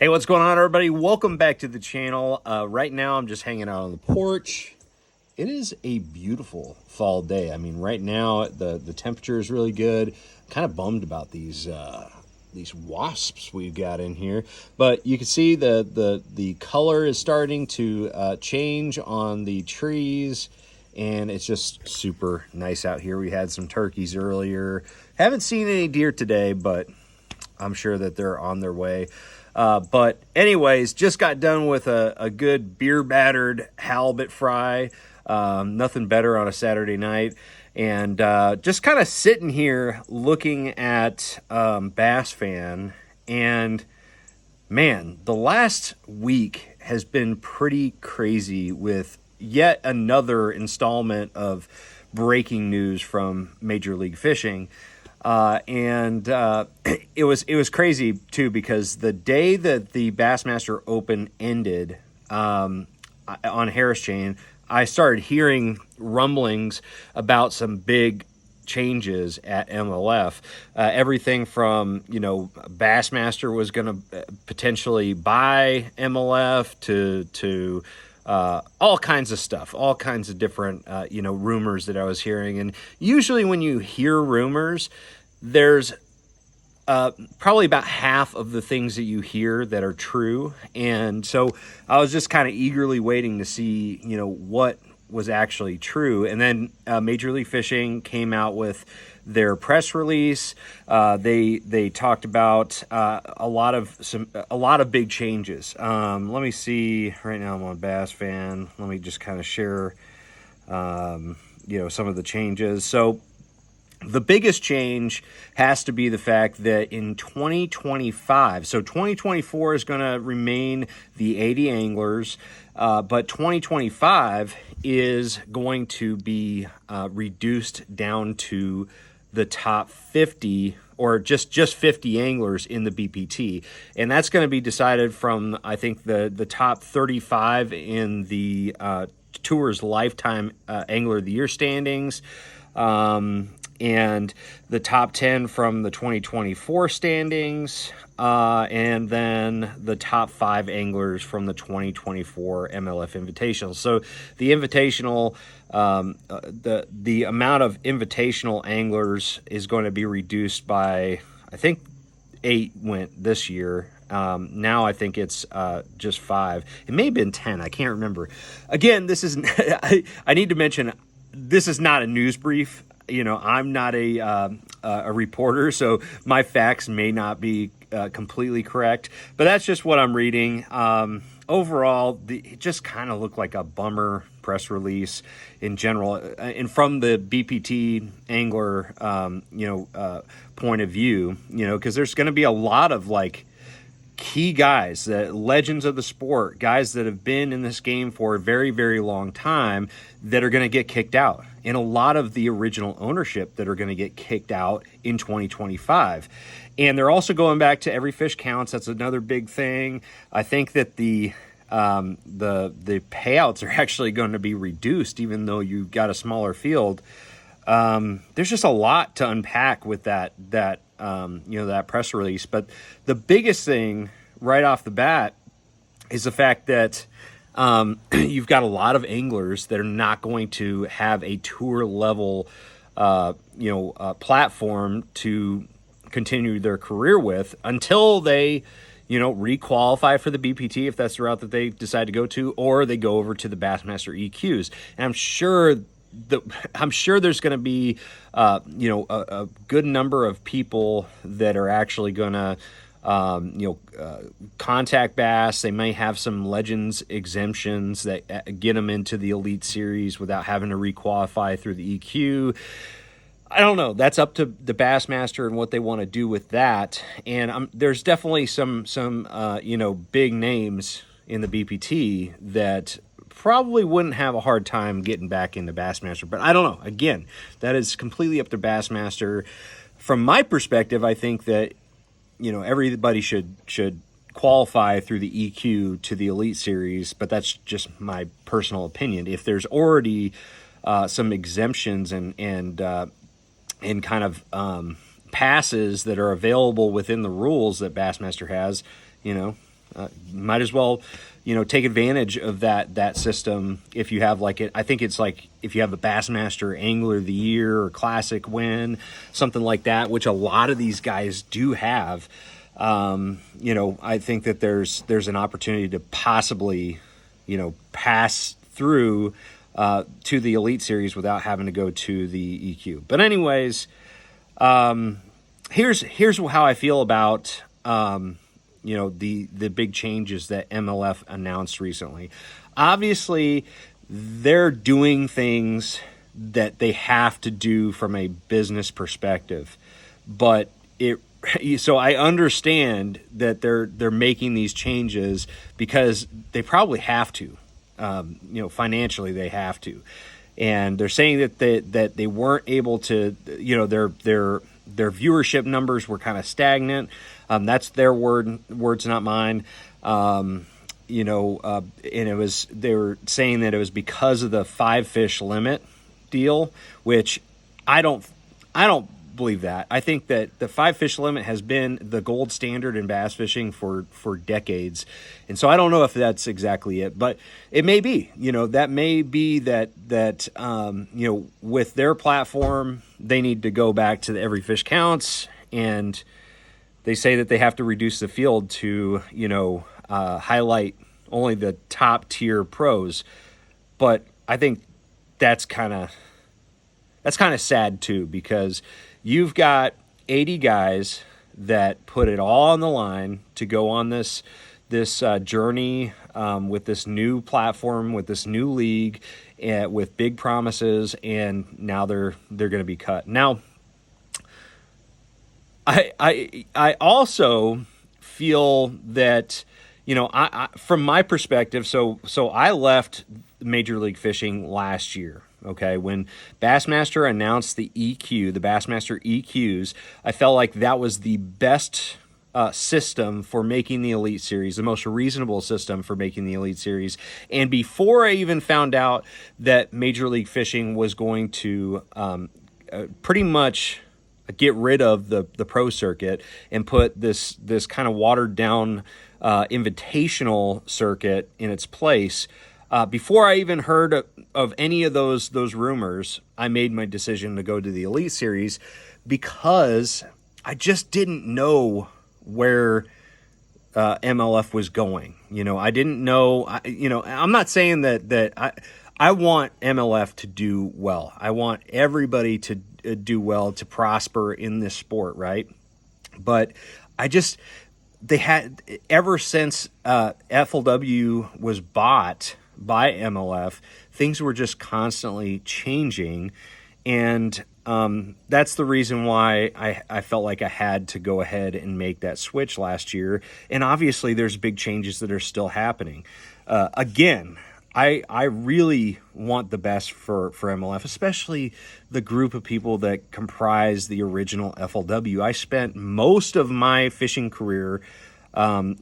Hey, what's going on, everybody? Welcome back to the channel. Right now, I'm just hanging out on the porch. It is a beautiful fall day. I mean, right now, the temperature is really good. I'm kind of bummed about these wasps we've got in here, but you can see the color is starting to change on the trees, and it's just super nice out here. We had some turkeys earlier. Haven't seen any deer today, but I'm sure that they're on their way. But anyways, just got done with a good beer battered halibut fry. Nothing better on a Saturday night. And just kind of sitting here looking at Bass Fan. And man, the last week has been pretty crazy with yet another installment of breaking news from Major League Fishing. It was crazy too, because the day that the Bassmaster Open ended on Harris Chain, I started hearing rumblings about some big changes at MLF. Everything from, Bassmaster was going to potentially buy MLF to all kinds of stuff, all kinds of different, rumors that I was hearing. And usually when you hear rumors, there's probably about half of the things that you hear that are true. And so I was just kind of eagerly waiting to see, what was actually true. And then Major League Fishing came out with their press release. They talked about a lot of big changes. Let me see. Right now I'm on Bass Fan. Let me just kind of share some of the changes. So the biggest change has to be the fact that in 2025, so 2024 is going to remain the 80 anglers, but 2025 is going to be reduced down to the top 50, or just 50 anglers in the BPT. And that's going to be decided from, I think, the top 35 in the Tour's Lifetime Angler of the Year standings, and the top 10 from the 2024 standings, and then the top 5 anglers from the 2024 MLF Invitational. So the Invitational, the amount of Invitational anglers is going to be reduced by, I think, 8 went this year. Now I think it's just 5. It may have been 10. I can't remember. Again, this is I need to mention, this is not a news brief. I'm not a reporter, so my facts may not be completely correct, but that's just what I'm reading. Overall, it just kind of looked like a bummer press release in general, and from the BPT angler, point of view, because there's going to be a lot of key guys, legends of the sport, guys that have been in this game for a very, very long time, that are going to get kicked out, and a lot of the original ownership that are going to get kicked out in 2025. And they're also going back to every fish counts. That's another big thing. I think that the payouts are actually going to be reduced, even though you got a smaller field. There's just a lot to unpack with that press release. But the biggest thing right off the bat is the fact that you've got a lot of anglers that are not going to have a tour level, platform to continue their career with until they, requalify for the BPT, if that's the route that they decide to go to, or they go over to the Bassmaster EQs. And I'm sure there's going to be, a good number of people that are actually going to, contact Bass. They may have some Legends exemptions that get them into the Elite Series without having to requalify through the EQ. I don't know. That's up to the Bassmaster and what they want to do with that. And there's definitely some big names in the BPT that probably wouldn't have a hard time getting back into Bassmaster. But I don't know. Again, that is completely up to Bassmaster. From my perspective, I think that, everybody should qualify through the EQ to the Elite Series, but that's just my personal opinion. If there's already some exemptions and kind of passes that are available within the rules that Bassmaster has, Might as well, take advantage of that system if you have I think it's like if you have a Bassmaster Angler of the Year or Classic win, something like that, which a lot of these guys do have. I think that there's an opportunity to possibly, pass through to the Elite Series without having to go to the EQ. But anyways, here's how I feel about the big changes that MLF announced recently. Obviously, they're doing things that they have to do from a business perspective, but so I understand that they're making these changes because they probably have to. Financially they have to, and they're saying that they weren't able to. Their viewership numbers were kind of stagnant. That's their words, not mine. And they were saying that it was because of the 5 fish limit deal, which I don't believe that. I think that the 5 fish limit has been the gold standard in bass fishing for decades. And so I don't know if that's exactly it, but it may be, that may be that with their platform, they need to go back to the every fish counts, and they say that they have to reduce the field to, highlight only the top tier pros. But I think that's kind of sad too, because you've got 80 guys that put it all on the line to go on this journey with this new platform, with this new league, with big promises, and now they're going to be cut. Now, I also feel that I from my perspective, so I left Major League Fishing last year. Okay, when Bassmaster announced the EQ, the Bassmaster EQs, I felt like that was the best system for making the Elite Series, the most reasonable system for making the Elite Series. And before I even found out that Major League Fishing was going to pretty much get rid of the pro circuit and put this kind of watered down invitational circuit in its place, before I even heard of any of those rumors, I made my decision to go to the Elite Series because I just didn't know where MLF was going. I didn't know. I'm not saying that I want MLF to do well. I want everybody to do well, to prosper in this sport, right? But they had, ever since FLW was bought by MLF, things were just constantly changing, and that's the reason why I felt like I had to go ahead and make that switch last year. And obviously there's big changes that are still happening. Again, I really want the best for MLF, especially the group of people that comprise the original FLW. I spent most of my fishing career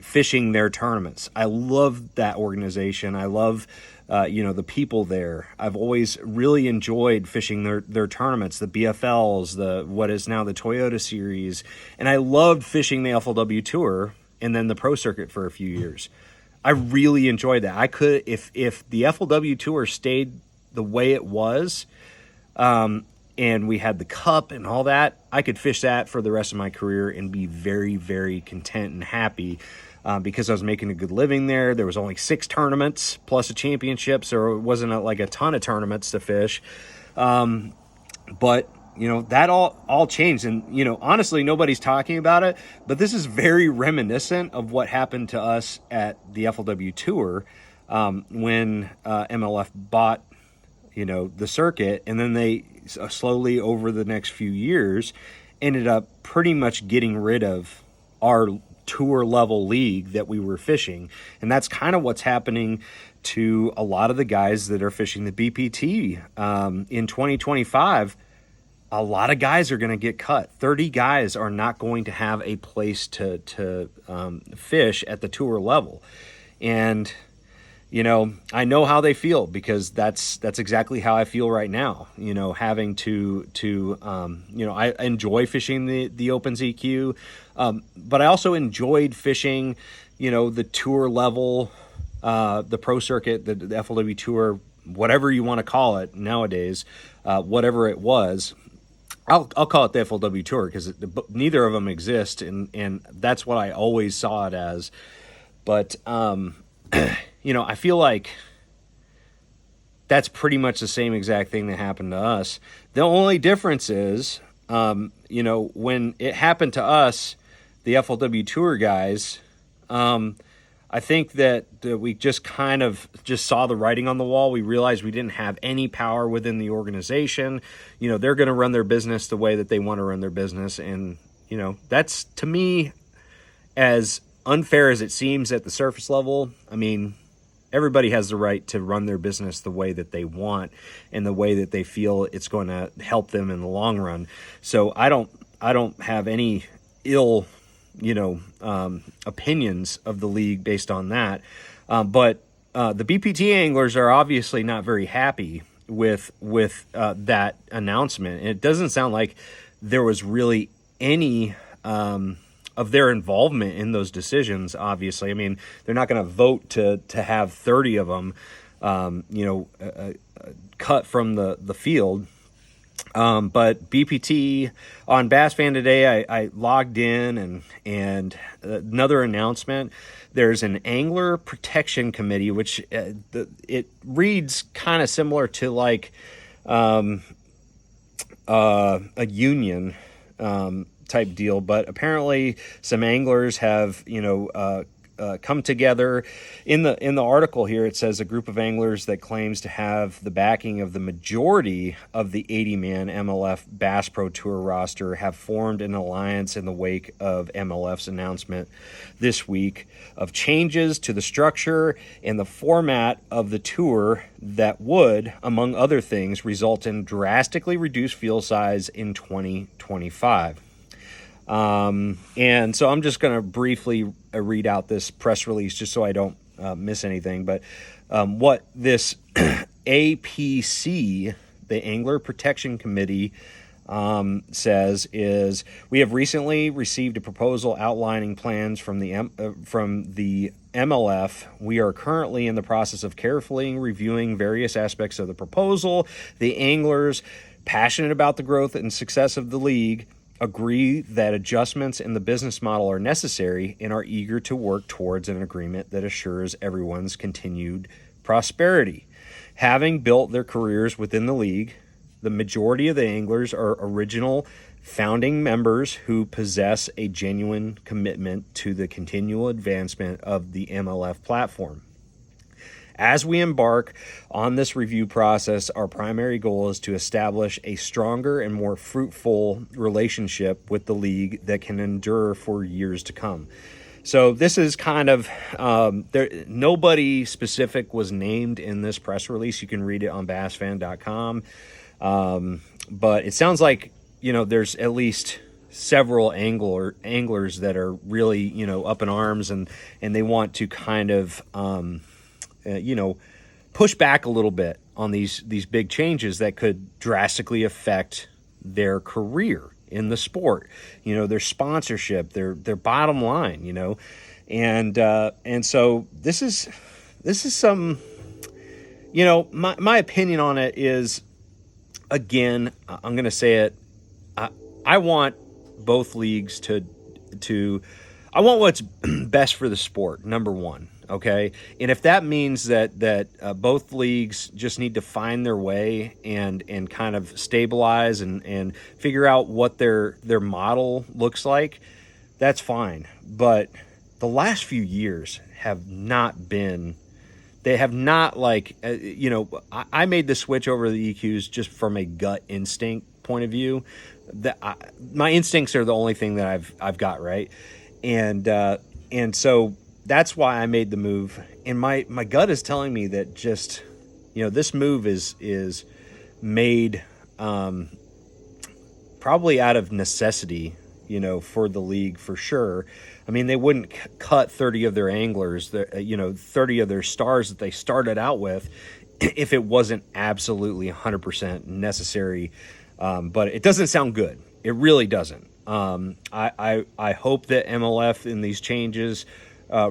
fishing their tournaments. I love that organization. I love, the people there. I've always really enjoyed fishing their tournaments, the BFLs, what is now the Toyota Series. And I loved fishing the FLW Tour and then the Pro Circuit for a few years. I really enjoyed that. I could, if the FLW Tour stayed the way it was, and we had the Cup and all that, I could fish that for the rest of my career and be very, very content and happy, because I was making a good living there. There was only 6 tournaments plus a championship, so it wasn't like a ton of tournaments to fish. But that all changed, and honestly, nobody's talking about it. But this is very reminiscent of what happened to us at the FLW Tour when MLF bought the circuit, and then they slowly over the next few years ended up pretty much getting rid of our tour level league that we were fishing. And that's kind of what's happening to a lot of the guys that are fishing the BPT. In 2025, a lot of guys are going to get cut. 30 guys are not going to have a place to fish at the tour level. And I know how they feel, because that's exactly how I feel right now. Having to I enjoy fishing the Opens EQ, but I also enjoyed fishing the tour level, the pro circuit, the FLW tour, whatever you want to call it nowadays, whatever it was. I'll call it the FLW tour because neither of them exist, and that's what I always saw it as. But I feel like that's pretty much the same exact thing that happened to us. The only difference is, when it happened to us, the FLW Tour guys, I think that we just kind of just saw the writing on the wall. We realized we didn't have any power within the organization. They're going to run their business the way that they want to run their business. And, that's, to me, as unfair as it seems at the surface level. I mean, everybody has the right to run their business the way that they want and the way that they feel it's going to help them in the long run. So I don't have any ill, opinions of the league based on that. But the BPT anglers are obviously not very happy with that announcement. And it doesn't sound like there was really any of their involvement in those decisions, obviously. I mean, they're not going to vote to have 30 of them, cut from the field. But BPT on Bass Fan today, I logged in and another announcement. There's an Angler Protection Committee, which it reads kind of similar to like a union type deal, but apparently some anglers have come together. In the article here, it says a group of anglers that claims to have the backing of the majority of the 80-man MLF Bass Pro Tour roster have formed an alliance in the wake of MLF's announcement this week of changes to the structure and the format of the tour that would, among other things, result in drastically reduced field size in 2025. And so I'm just going to briefly read out this press release just so I don't miss anything. But what this APC, the Angler Protection Committee, says is, we have recently received a proposal outlining plans from the MLF. We are currently in the process of carefully reviewing various aspects of the proposal. The anglers, passionate about the growth and success of the league, agree that adjustments in the business model are necessary and are eager to work towards an agreement that assures everyone's continued prosperity. Having built their careers within the league, the majority of the anglers are original founding members who possess a genuine commitment to the continual advancement of the MLF platform. As we embark on this review process, our primary goal is to establish a stronger and more fruitful relationship with the league that can endure for years to come. So this is kind of, nobody specific was named in this press release. You can read it on bassfan.com. But it sounds like, there's at least several anglers that are really, up in arms and they want to kind of, push back a little bit on these big changes that could drastically affect their career in the sport, their sponsorship, their bottom line, and so this is some, my opinion on it is, again, I'm going to say it. I want both leagues I want what's best for the sport, number one. Okay. And if that means that both leagues just need to find their way and kind of stabilize and figure out what their model looks like, that's fine. But the last few years have not been, they have not I made the switch over to the EQs just from a gut instinct point of view. My instincts are the only thing that I've got right. And so that's why I made the move, and my gut is telling me that just, this move is made probably out of necessity, for the league for sure. I mean, they wouldn't cut 30 of their anglers, 30 of their stars that they started out with, if it wasn't absolutely 100% necessary. But it doesn't sound good. It really doesn't. I hope that MLF in these changes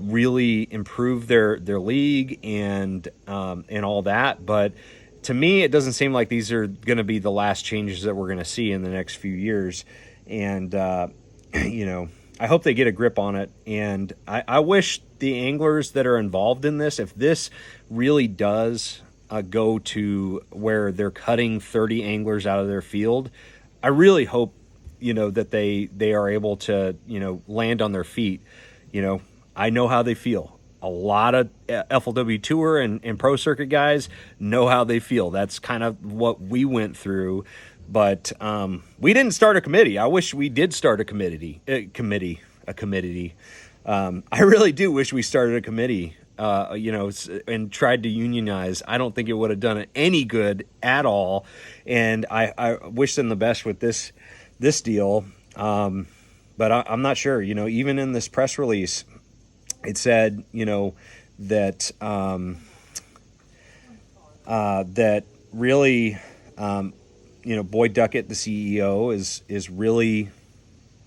really improve their league and all that. But to me, it doesn't seem like these are going to be the last changes that we're going to see in the next few years. And, I hope they get a grip on it. And I wish the anglers that are involved in this, if this really does go to where they're cutting 30 anglers out of their field, I really hope, that they are able to, land on their feet. I know how they feel. A lot of FLW Tour and Pro Circuit guys know how they feel. That's kind of what we went through. But we didn't start a committee. I wish we did start a committee. I really do wish we started a committee, and tried to unionize. I don't think it would have done it any good at all. And I wish them the best with this deal. But I'm not sure. Even in this press release, it said, that that really, Boyd Duckett, the CEO, is really,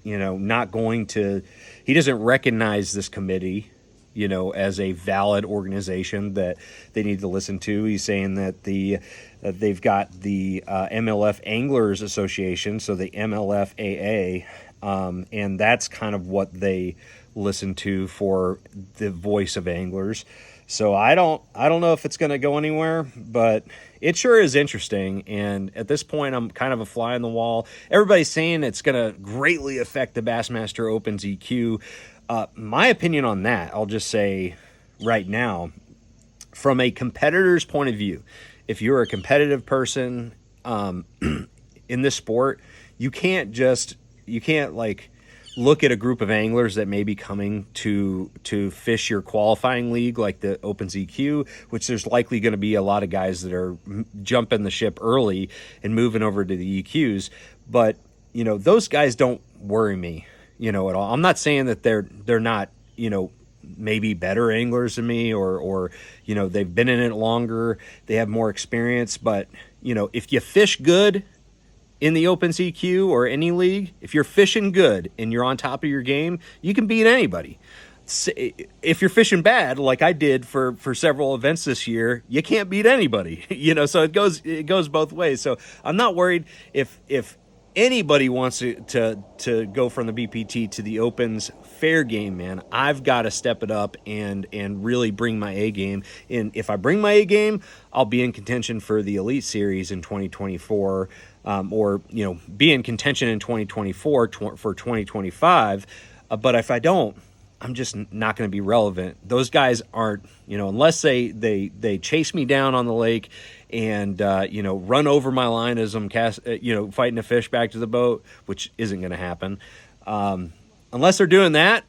not going to. He doesn't recognize this committee, as a valid organization that they need to listen to. He's saying that they've got the MLF Anglers Association, so the MLFAA, and that's kind of what they listen to for the voice of anglers. So I don't know if it's going to go anywhere, but it sure is interesting. And at this point, I'm kind of a fly on the wall. Everybody's saying it's going to greatly affect the Bassmaster Opens EQ. My opinion on that, I'll just say right now, from a competitor's point of view, if you're a competitive person in this sport, you can't look at a group of anglers that may be coming to fish your qualifying league like the Opens EQ, which there's likely going to be a lot of guys that are jumping the ship early and moving over to the EQs. But, those guys don't worry me, at all. I'm not saying that they're not, maybe better anglers than me or they've been in it longer, they have more experience. But, if you fish good in the Opens EQ or any league, if you're fishing good and you're on top of your game, you can beat anybody. If you're fishing bad, like I did for several events this year, you can't beat anybody. So it goes both ways. So I'm not worried if anybody wants to go from the BPT to the Opens. Fair game, man. I've got to step it up and really bring my A game. And if I bring my A game, I'll be in contention for the Elite Series in 2024. Or be in contention in 2024 for 2025. But if I don't, I'm just not going to be relevant. Those guys aren't, unless they chase me down on the lake and, run over my line as I'm fighting a fish back to the boat, which isn't going to happen. Unless they're doing that,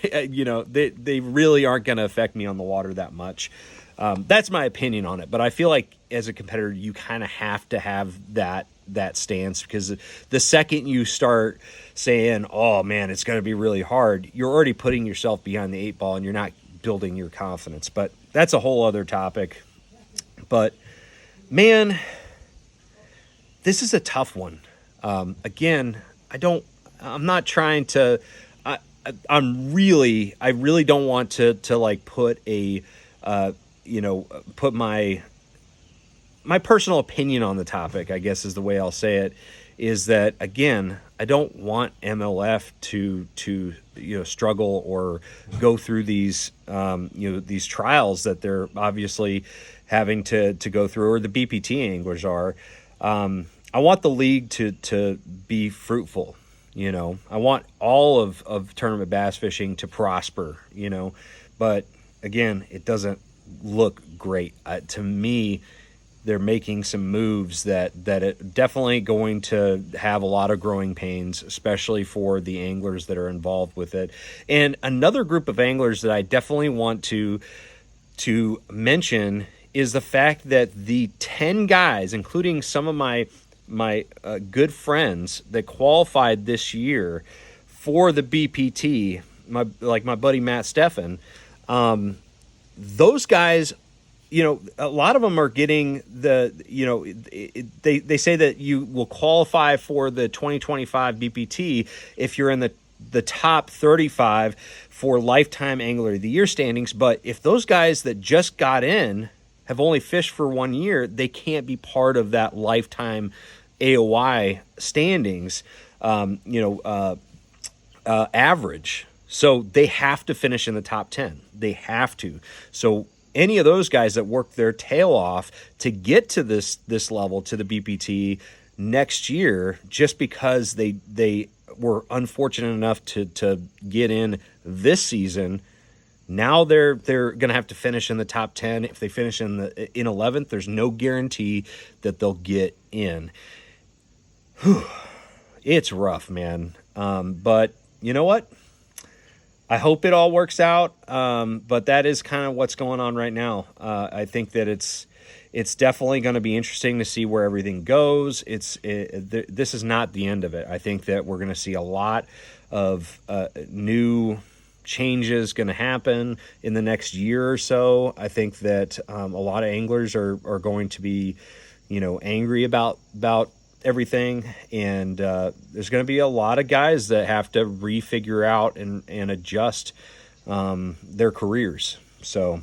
they really aren't going to affect me on the water that much. That's my opinion on it. But I feel like as a competitor, you kind of have to have that stance, because the second you start saying, oh man, it's going to be really hard, you're already putting yourself behind the 8 ball and you're not building your confidence. But that's a whole other topic. But man, this is a tough one. Again, I'm not trying to, I really don't want to put a, put my personal opinion on the topic, I guess is the way I'll say it, is that, again, I don't want MLF to struggle or go through these, these trials that they're obviously having to go through, or the BPT anglers are. I want the league to be fruitful. I want all of tournament bass fishing to prosper, but again, it doesn't look great. To me, they're making some moves that it definitely going to have a lot of growing pains, especially for the anglers that are involved with it. And another group of anglers that I definitely want to mention is the fact that the 10 guys, including some of my good friends that qualified this year for the BPT, my buddy Matt Steffen, those guys, a lot of them are getting they say that you will qualify for the 2025 BPT if you're in the the top 35 for lifetime angler of the year standings. But if those guys that just got in have only fished for 1 year, they can't be part of that lifetime AOI standings, average. So they have to finish in the top 10. They have to. So any of those guys that work their tail off to get to this level, to the BPT next year, just because they were unfortunate enough to get in this season, now they're going to have to finish in the top 10. If they finish in 11th, there's no guarantee that they'll get in. Whew. It's rough, man. But you know what? I hope it all works out. But that is kind of what's going on right now. I think that it's definitely going to be interesting to see where everything goes. This is not the end of it. I think that we're going to see a lot of new changes going to happen in the next year or so. I think that a lot of anglers are going to be, angry about everything, and there's going to be a lot of guys that have to refigure out and adjust their careers. So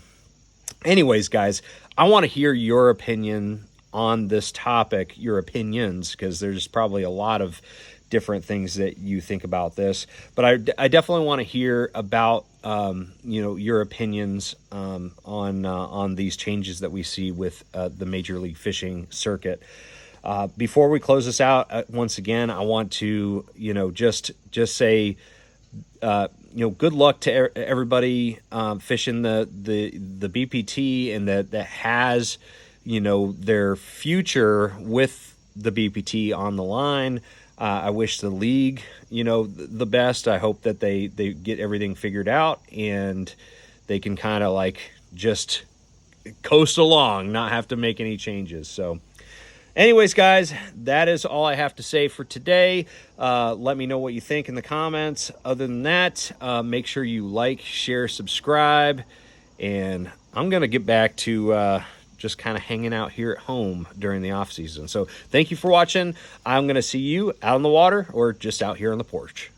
anyways, guys, I want to hear your opinion on this topic, your opinions, because there's probably a lot of different things that you think about this, but I definitely want to hear about your opinions on these changes that we see with the Major League Fishing circuit. Before we close this out, once again, I want to just say good luck to everybody fishing the BPT, and that has their future with the BPT on the line. I wish the league, the best. I hope that they get everything figured out and they can kind of just coast along, not have to make any changes. So anyways, guys, that is all I have to say for today. Let me know what you think in the comments. Other than that, make sure you like, share, subscribe, and I'm going to get back to just kind of hanging out here at home during the off season. So thank you for watching. I'm going to see you out on the water or just out here on the porch.